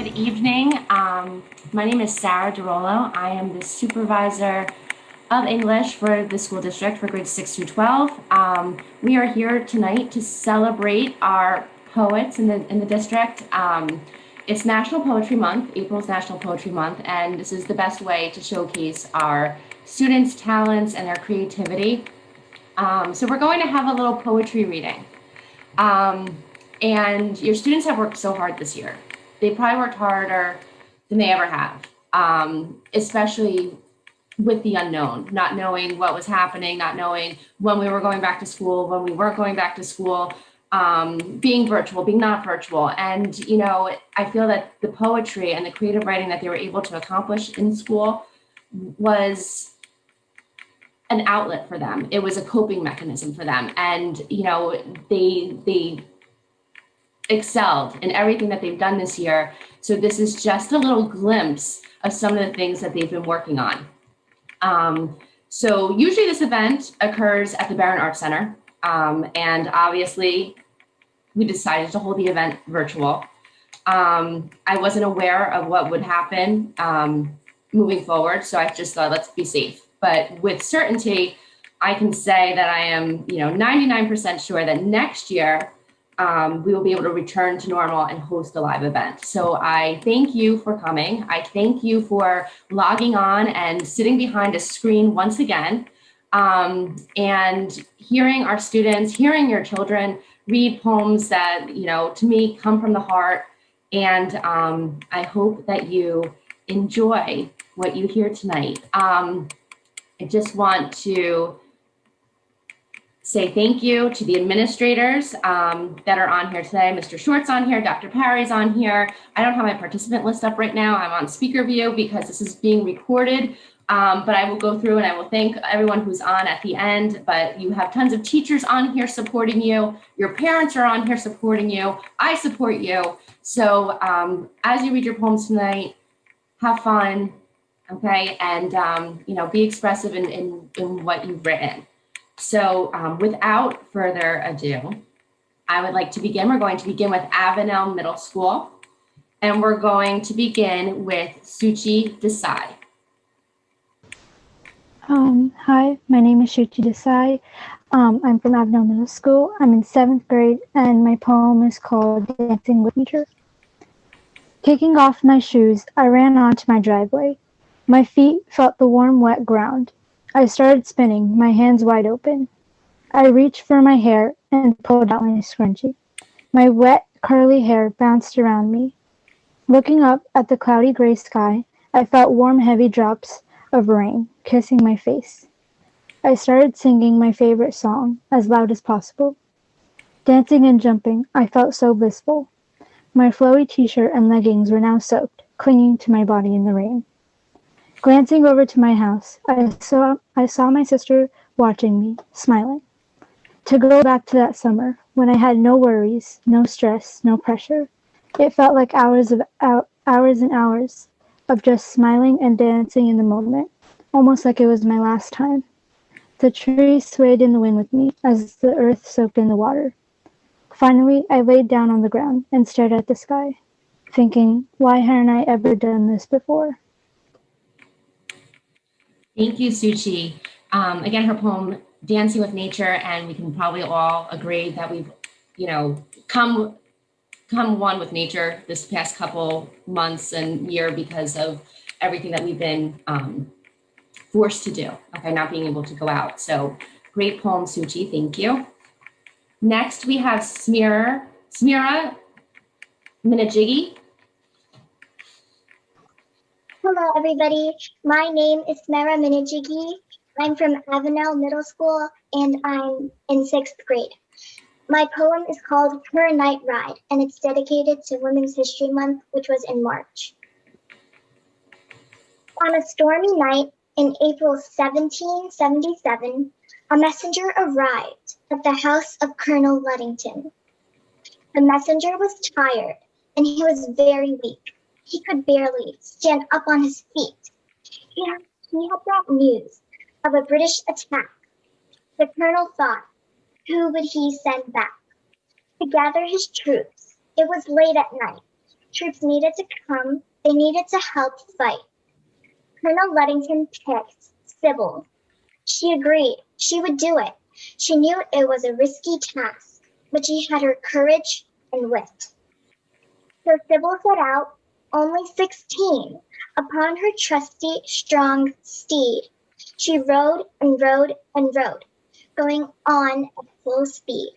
Good evening. My name is Sarah DeRollo. I am the supervisor of English for the school district for grades 6 through 12. We are here tonight to celebrate our poets in the district. It's National Poetry Month. April's National Poetry Month, and this is the best way to showcase our students' talents and their creativity. So we're going to have a little poetry reading. And your students have worked so hard this year. They probably worked harder than they ever have, especially with the unknown, not knowing what was happening, not knowing when we were going back to school, when we weren't going back to school, being virtual, being not virtual. And, you know, I feel that the poetry and the creative writing that they were able to accomplish in school was an outlet for them. It was a coping mechanism for them. And, you know, they excelled in everything that they've done this year. So this is just a little glimpse of some of the things that they've been working on. So usually this event occurs at the Barron Arts Center. And obviously we decided to hold the event virtual. I wasn't aware of what would happen moving forward. So I just thought, let's be safe. But with certainty, I can say that I am, 99% sure that next year we will be able to return to normal and host a live event. So I thank you for coming. I thank you for logging on and sitting behind a screen once again, and hearing our students, hearing your children read poems that, to me come from the heart. And I hope that you enjoy what you hear tonight. I just want to say thank you to the administrators that are on here today. Mr. Short's on here, Dr. Parry's on here. I don't have my participant list up right now. I'm on speaker view because this is being recorded, but I will go through and I will thank everyone who's on at the end. But you have tons of teachers on here supporting you. Your parents are on here supporting you. I support you. So as you read your poems tonight, have fun, okay? And, be expressive in what you've written. So without further ado, I would like to begin. We're going to begin with Avenel Middle School, and we're going to begin with Suchi Desai. Hi, my name is Shuchi Desai. I'm from Avenel Middle School. I'm in 7th grade, and my poem is called Dancing with Nature. Taking off my shoes, I ran onto my driveway. My feet felt the warm, wet ground. I started spinning, my hands wide open. I reached for my hair and pulled out my scrunchie. My wet, curly hair bounced around me. Looking up at the cloudy gray sky, I felt warm, heavy drops of rain kissing my face. I started singing my favorite song as loud as possible. Dancing and jumping, I felt so blissful. My flowy t-shirt and leggings were now soaked, clinging to my body in the rain. Glancing over to my house, I saw my sister watching me, smiling. To go back to that summer, when I had no worries, no stress, no pressure. It felt like hours and hours of just smiling and dancing in the moment, almost like it was my last time. The trees swayed in the wind with me as the earth soaked in the water. Finally, I laid down on the ground and stared at the sky, thinking, why hadn't I ever done this before? Thank you, Suchi. Again, her poem, Dancing with Nature, and we can probably all agree that we've, come one with nature this past couple months and year because of everything that we've been forced to do, okay, not being able to go out. So great poem, Suchi, thank you. Next, we have Smira Minajigi. Hello, everybody. My name is Smira Minajigi. I'm from Avenel Middle School, and I'm in 6th grade. My poem is called Her Night Ride, and it's dedicated to Women's History Month, which was in March. On a stormy night in April 1777, a messenger arrived at the house of Colonel Luddington. The messenger was tired, and he was very weak. He could barely stand up on his feet. He had brought news of a British attack. The colonel thought, who would he send back? To gather his troops, it was late at night. troops needed to come. They needed to help fight. Colonel Luddington picked Sybil. She agreed. She would do it. She knew it was a risky task, but she had her courage and wit. So Sybil set out, only 16, upon her trusty, strong steed. She rode and rode and rode, going on at full speed.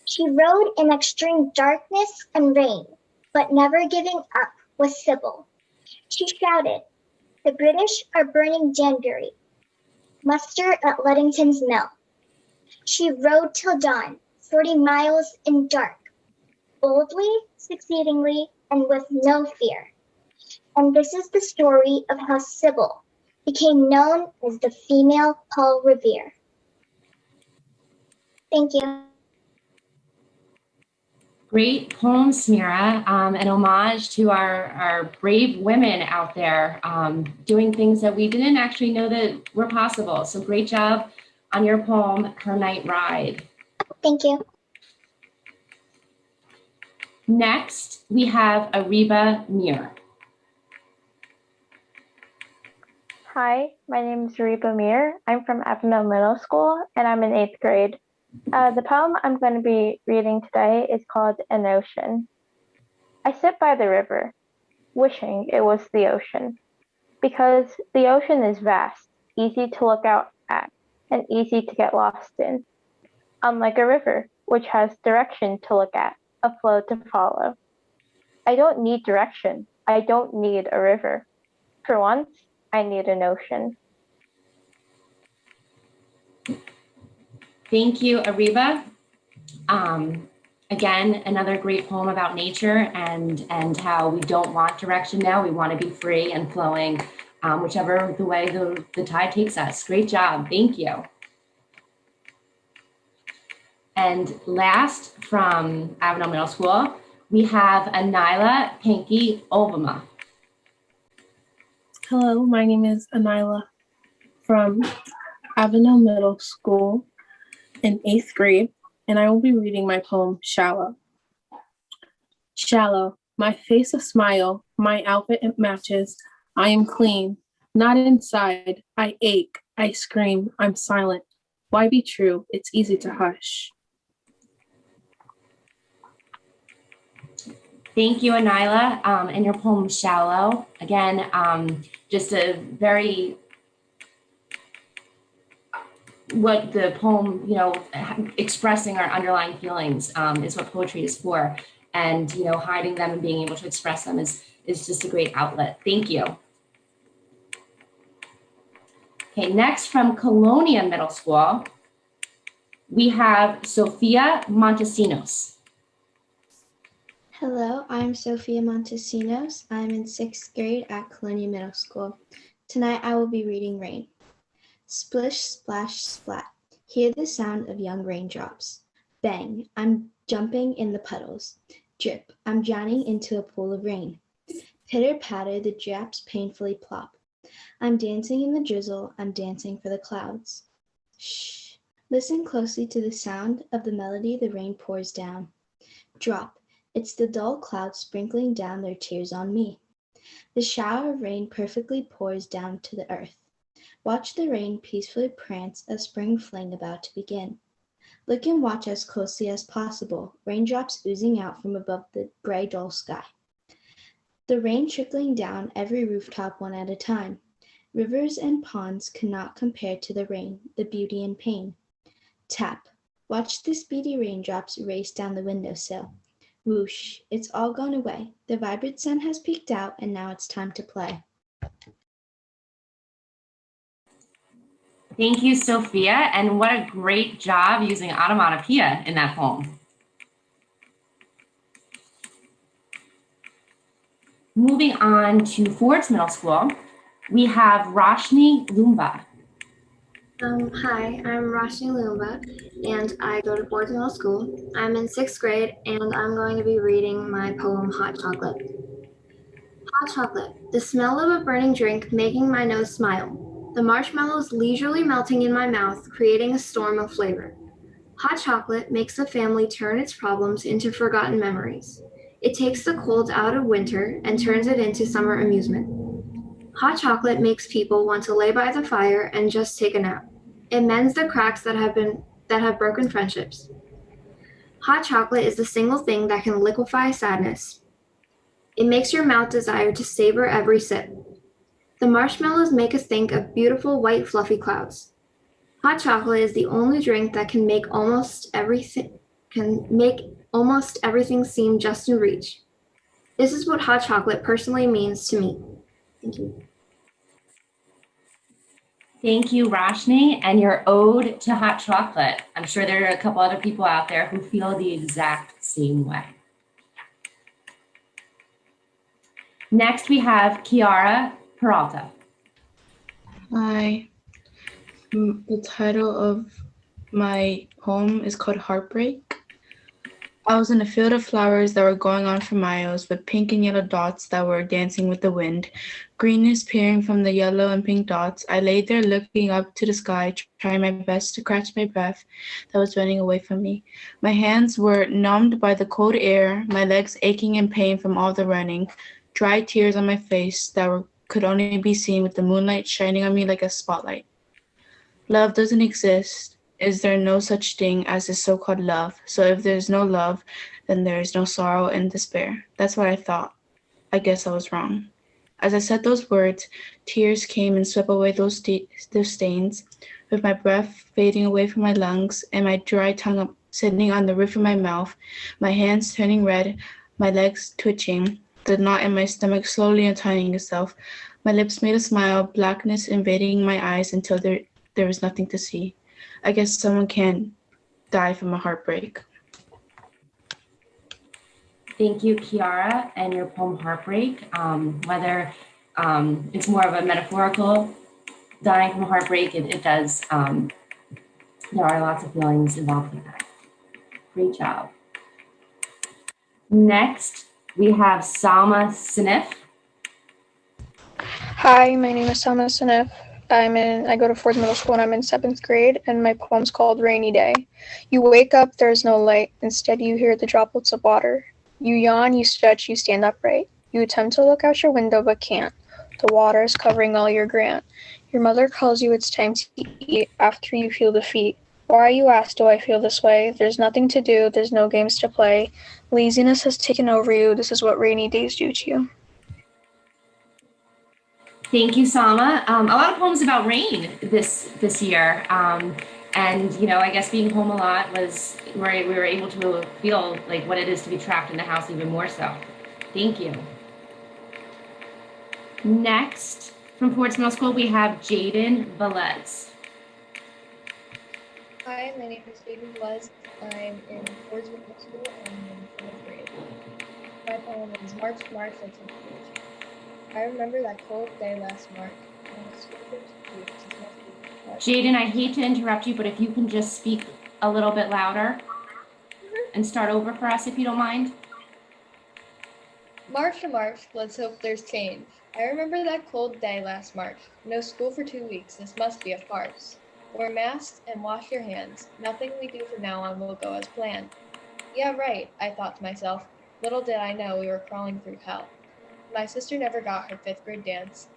She rode in extreme darkness and rain, but never giving up was Sybil. She shouted, "The British are burning Danbury. Muster at Luddington's mill." She rode till dawn, 40 miles in dark, boldly, succeedingly, and with no fear. And this is the story of how Sybil became known as the female Paul Revere. Thank you. Great poem, Samira, an homage to our brave women out there doing things that we didn't actually know that were possible. So great job on your poem, Her Night Ride. Thank you. Next, we have Ariba Mir. Hi, my name is Ariba Mir. I'm from Avenel Middle School and I'm in 8th grade. The poem I'm going to be reading today is called An Ocean. I sit by the river, wishing it was the ocean, because the ocean is vast, easy to look out at, and easy to get lost in. Unlike a river, which has direction to look at, a flow to follow. I don't need direction. I don't need a river. For once, I need an ocean. Thank you, Ariba. Again, another great poem about nature and how we don't want direction now. We want to be free and flowing, whichever the way the tide takes us. Great job. Thank you. And last from Avenel Middle School, we have Anila Pinky Obama. Hello, my name is Anila from Avenel Middle School in 8th grade, and I will be reading my poem, Shallow. Shallow, my face a smile, my outfit it matches, I am clean, not inside, I ache, I scream, I'm silent. Why be true? It's easy to hush. Thank you, Anila, and your poem, Shallow. Again, just a very, what the poem, expressing our underlying feelings is what poetry is for. And, hiding them and being able to express them is just a great outlet. Thank you. Okay, next from Colonia Middle School, we have Sophia Montesinos. Hello, I'm Sophia Montesinos. I'm in 6th grade at Colonia Middle School. Tonight I will be reading Rain. Splish, splash, splat. Hear the sound of young raindrops. Bang, I'm jumping in the puddles. Drip, I'm drowning into a pool of rain. Pitter patter, the drops painfully plop. I'm dancing in the drizzle, I'm dancing for the clouds. Shh, listen closely to the sound of the melody the rain pours down. Drop. It's the dull clouds sprinkling down their tears on me. The shower of rain perfectly pours down to the earth. Watch the rain peacefully prance, a spring fling about to begin. Look and watch as closely as possible, raindrops oozing out from above the gray, dull sky. The rain trickling down every rooftop one at a time. Rivers and ponds cannot compare to the rain, the beauty and pain. Tap. Watch the speedy raindrops race down the windowsill. Whoosh, it's all gone away. The vibrant sun has peeked out and now it's time to play. Thank you, Sophia, and what a great job using onomatopoeia in that poem. Moving on to Ford's Middle School, we have Roshni Lumba. Hi, I'm Roshni Lumba, and I go to Ford's Middle School. I'm in 6th grade, and I'm going to be reading my poem, Hot Chocolate. Hot chocolate, the smell of a burning drink making my nose smile. The marshmallows leisurely melting in my mouth, creating a storm of flavor. Hot chocolate makes a family turn its problems into forgotten memories. It takes the cold out of winter and turns it into summer amusement. Hot chocolate makes people want to lay by the fire and just take a nap. It mends the cracks that have broken friendships. Hot chocolate is the single thing that can liquefy sadness. It makes your mouth desire to savor every sip. The marshmallows make us think of beautiful white fluffy clouds. Hot chocolate is the only drink that can make almost everything seem just in reach. This is what hot chocolate personally means to me. Thank you. Thank you, Roshni, and your ode to hot chocolate. I'm sure there are a couple other people out there who feel the exact same way. Next, we have Kiara Peralta. Hi. The title of my poem is called Heartbreak. I was in a field of flowers that were going on for miles, with pink and yellow dots that were dancing with the wind. Greenness peering from the yellow and pink dots. I lay there looking up to the sky, trying my best to catch my breath that was running away from me. My hands were numbed by the cold air, my legs aching in pain from all the running. Dry tears on my face that could only be seen with the moonlight shining on me like a spotlight. Love doesn't exist. Is there no such thing as this so-called love? So if there's no love, then there is no sorrow and despair. That's what I thought. I guess I was wrong. As I said those words, tears came and swept away those stains, with my breath fading away from my lungs and my dry tongue sitting on the roof of my mouth, my hands turning red, my legs twitching, the knot in my stomach slowly untying itself. My lips made a smile, blackness invading my eyes until there was nothing to see. I guess someone can die from a heartbreak. Thank you, Kiara, and your poem Heartbreak. Whether it's more of a metaphorical dying from a heartbreak, it does, there are lots of feelings involved in that. Great job. Next, we have Salma Sinif. Hi, my name is Salma Sinif. I go to Ford Middle School and I'm in 7th grade, and my poem's called Rainy Day. You wake up, there's no light. Instead, you hear the droplets of water. You yawn, you stretch, you stand upright. You attempt to look out your window but can't. The water is covering all your grant. Your mother calls you it's time to eat after you feel defeat. Why, you ask, do I feel this way? There's nothing to do, there's no games to play. Laziness has taken over you. This is what rainy days do to you. Thank you, Salma. A lot of poems about rain this year. And, you know, I guess being home a lot was where we were able to feel like what it is to be trapped in the house even more so. Thank you. Next, from Ford's Middle School, we have Jaden Velez. Hi, my name is Jaden Velez. I'm in Ford's Middle School and I'm in 4th grade. My poem is March, March, I took the beach. I remember that cold day last March. Jaden, I hate to interrupt you, but if you can just speak a little bit louder and start over for us, if you don't mind. March to March, let's hope there's change. I remember that cold day last March. No school for 2 weeks, this must be a farce. Wear masks and wash your hands. Nothing we do from now on will go as planned. Yeah, right, I thought to myself. Little did I know we were crawling through hell. My sister never got her 5th grade dance.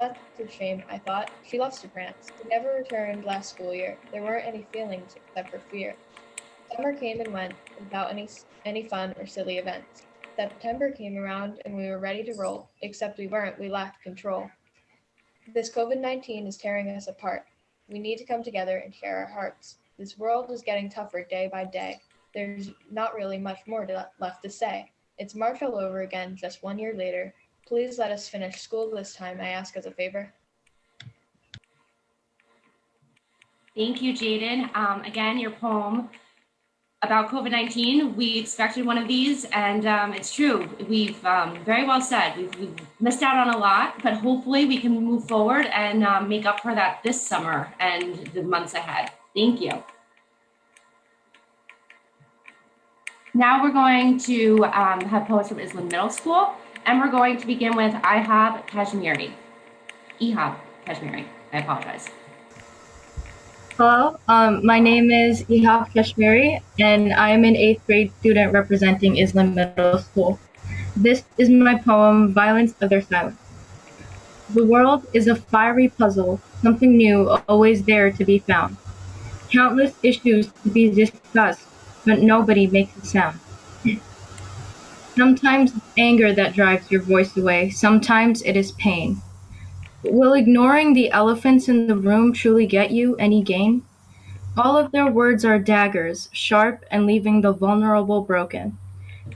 That's a shame, I thought. She loves to prance. We never returned last school year. There weren't any feelings except for fear. Summer came and went without any fun or silly events. September came around and we were ready to roll, except we weren't, we lacked control. This COVID-19 is tearing us apart. We need to come together and share our hearts. This world is getting tougher day by day. There's not really much more left to say. It's March all over again, just 1 year later. Please let us finish school this time, I ask as a favor. Thank you, Jaden. Again, your poem about COVID-19, we expected one of these, and it's true. We've very well said, we've missed out on a lot, but hopefully we can move forward and make up for that this summer and the months ahead. Thank you. Now we're going to have poets from Island Middle School, and we're going to begin with Ihab Kashmiri. I apologize. Hello, my name is Ihaf Kashmiri, and I am an 8th grade student representing Islam Middle School. This is my poem, Violence of Their Silence. The world is a fiery puzzle, something new always there to be found. Countless issues to be discussed, but nobody makes a sound. Sometimes it's anger that drives your voice away, sometimes it is pain. Will ignoring the elephants in the room truly get you any gain? All of their words are daggers, sharp and leaving the vulnerable broken.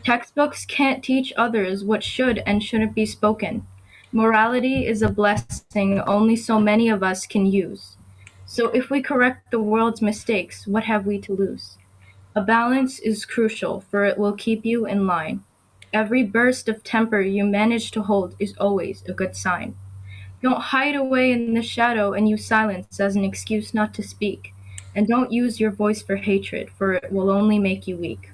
Textbooks can't teach others what should and shouldn't be spoken. Morality is a blessing only so many of us can use. So if we correct the world's mistakes, what have we to lose? A balance is crucial, for it will keep you in line. Every burst of temper you manage to hold is always a good sign. Don't hide away in the shadow and use silence as an excuse not to speak. And don't use your voice for hatred, for it will only make you weak.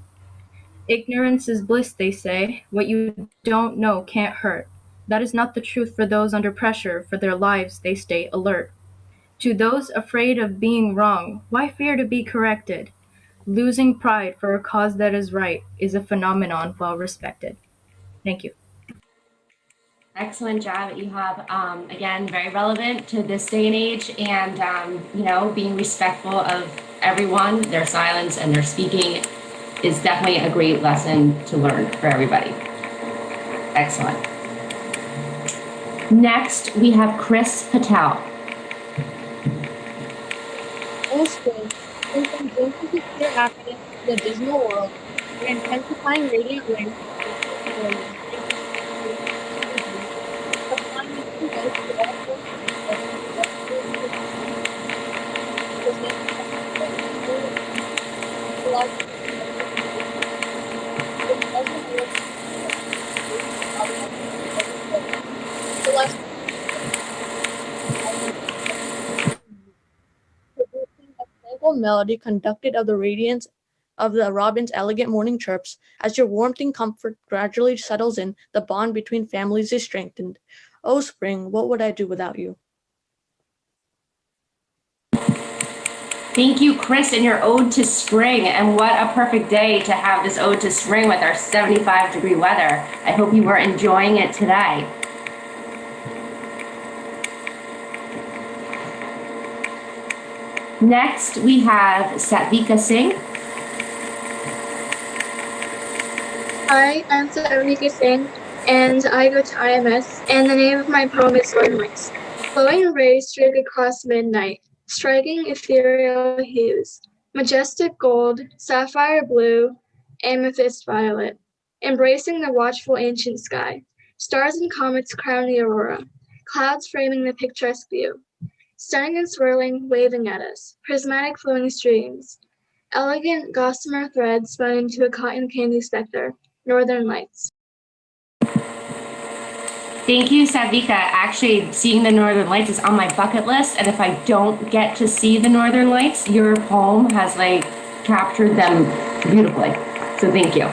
Ignorance is bliss, they say. What you don't know can't hurt. That is not the truth for those under pressure. For their lives, they stay alert. To those afraid of being wrong, why fear to be corrected? Losing pride for a cause that is right is a phenomenon well respected. Thank you. Excellent job, Ihab. Again, very relevant to this day and age, and being respectful of everyone, their silence and their speaking is definitely a great lesson to learn for everybody. Excellent. Next, we have Chris Patel. All school, from drinking to clear accidents to the dismal world, the intensifying radiant rain applying equal dose to all forms melody conducted of the radiance of the robin's elegant morning chirps. As your warmth and comfort gradually settles in, the bond between families is strengthened. Oh, spring, what would I do without you? Thank you, Chris, and your ode to spring. And what a perfect day to have this ode to spring with our 75-degree weather. I hope you were enjoying it today. Next, we have Satvika Singh. Hi, I'm Satvika Singh, and I go to IMS, and the name of my poem is Northern Lights. Flowing rays streak across midnight, striking ethereal hues, majestic gold, sapphire blue, amethyst violet, embracing the watchful ancient sky. Stars and comets crown the aurora, clouds framing the picturesque view. Stunning and swirling, waving at us, prismatic flowing streams, elegant gossamer threads spun into a cotton candy specter, Northern Lights. Thank you, Savika. Actually, seeing the Northern Lights is on my bucket list, and if I don't get to see the Northern Lights, your poem has captured them beautifully. So thank you.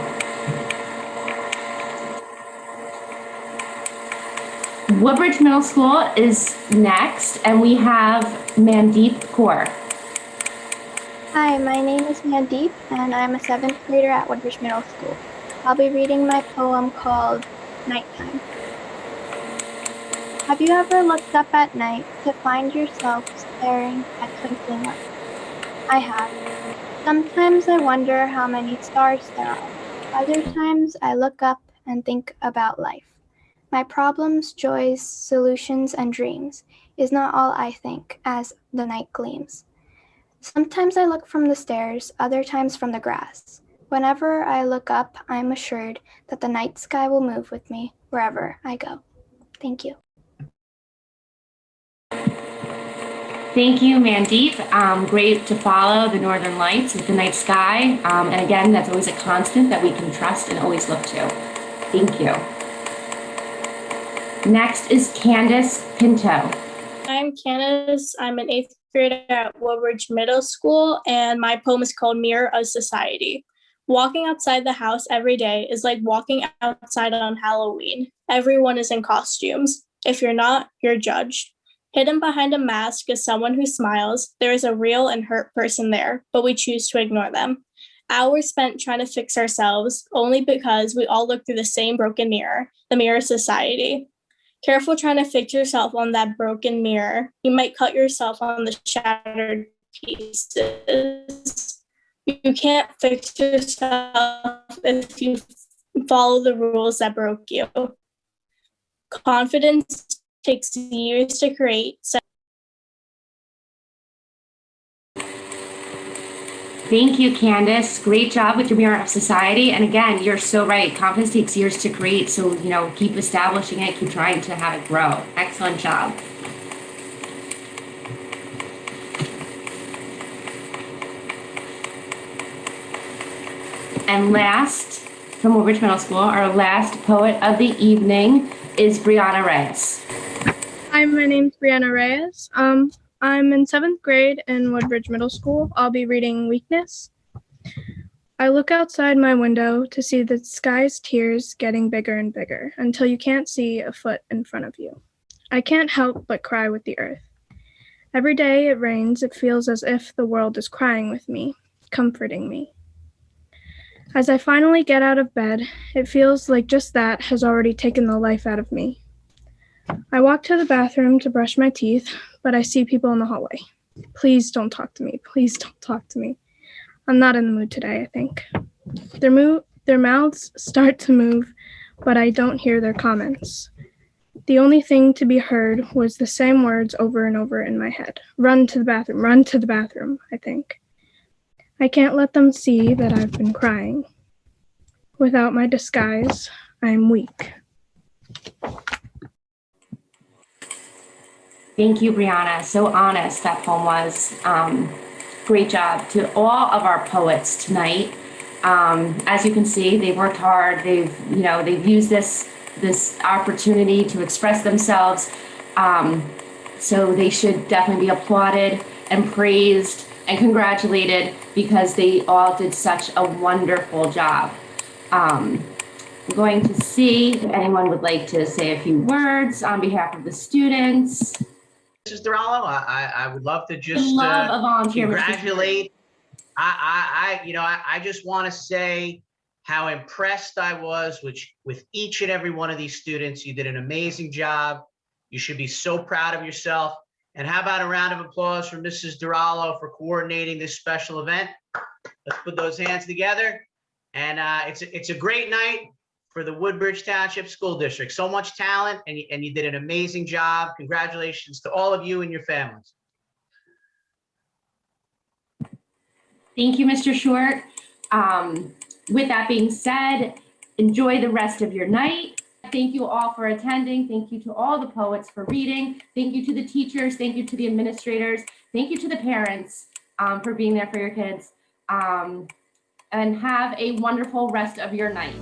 Woodbridge Middle School is next, and we have Mandeep Kaur. Hi, my name is Mandeep, and I'm a 7th grader at Woodbridge Middle School. I'll be reading my poem called Nighttime. Have you ever looked up at night to find yourself staring at twinkling lights? I have. Sometimes I wonder how many stars there are. Other times I look up and think about life. My problems, joys, solutions, and dreams is not all I think as the night gleams. Sometimes I look from the stairs, other times from the grass. Whenever I look up, I'm assured that the night sky will move with me wherever I go. Thank you. Thank you, Mandeep. Great to follow the Northern Lights with the night sky. And again, that's always a constant that we can trust and always look to. Thank you. Next is Candace Pinto. I'm Candace. I'm an 8th grader at Woodbridge Middle School, and my poem is called Mirror of Society. Walking outside the house every day is like walking outside on Halloween. Everyone is in costumes. If you're not, you're judged. Hidden behind a mask is someone who smiles. There is a real and hurt person there, but we choose to ignore them. Hours spent trying to fix ourselves only because we all look through the same broken mirror, the mirror of society. Careful trying to fix yourself on that broken mirror. You might cut yourself on the shattered pieces. You can't fix yourself if you follow the rules that broke you. Confidence takes years to create. Thank you, Candace. Great job with your Mirror of Society. And again, you're so right. Confidence takes years to create. So, keep establishing it, keep trying to have it grow. Excellent job. And last, from Woodbridge Middle School, our last poet of the evening is Brianna Reyes. Hi, my name's Brianna Reyes. I'm in 7th grade in Woodbridge Middle School. I'll be reading Weakness. I look outside my window to see the sky's tears getting bigger and bigger until you can't see a foot in front of you. I can't help but cry with the earth. Every day it rains, it feels as if the world is crying with me, comforting me. As I finally get out of bed, it feels like just that has already taken the life out of me. I walk to the bathroom to brush my teeth, but I see people in the hallway. Please don't talk to me. Please don't talk to me. I'm not in the mood today, I think. Their mouths start to move, but I don't hear their comments. The only thing to be heard was the same words over and over in my head. Run to the bathroom, I think. I can't let them see that I've been crying. Without my disguise, I'm weak. Thank you, Brianna. So honest that poem was. Great job to all of our poets tonight. As you can see, they've worked hard. They've used this opportunity to express themselves. So they should definitely be applauded and praised and congratulated because they all did such a wonderful job. I'm going to see if anyone would like to say a few words on behalf of the students. Mrs. Durallo, I would love to just congratulate. I just want to say how impressed I was with each and every one of these students. You did an amazing job. You should be so proud of yourself. And how about a round of applause for Mrs. Durallo for coordinating this special event? Let's put those hands together. And it's a great night for the Woodbridge Township School District. So much talent, and you did an amazing job. Congratulations to all of you and your families. Thank you, Mr. Short. With that being said, enjoy the rest of your night. Thank you all for attending. Thank you to all the poets for reading. Thank you to the teachers. Thank you to the administrators. Thank you to the parents for being there for your kids. And have a wonderful rest of your night.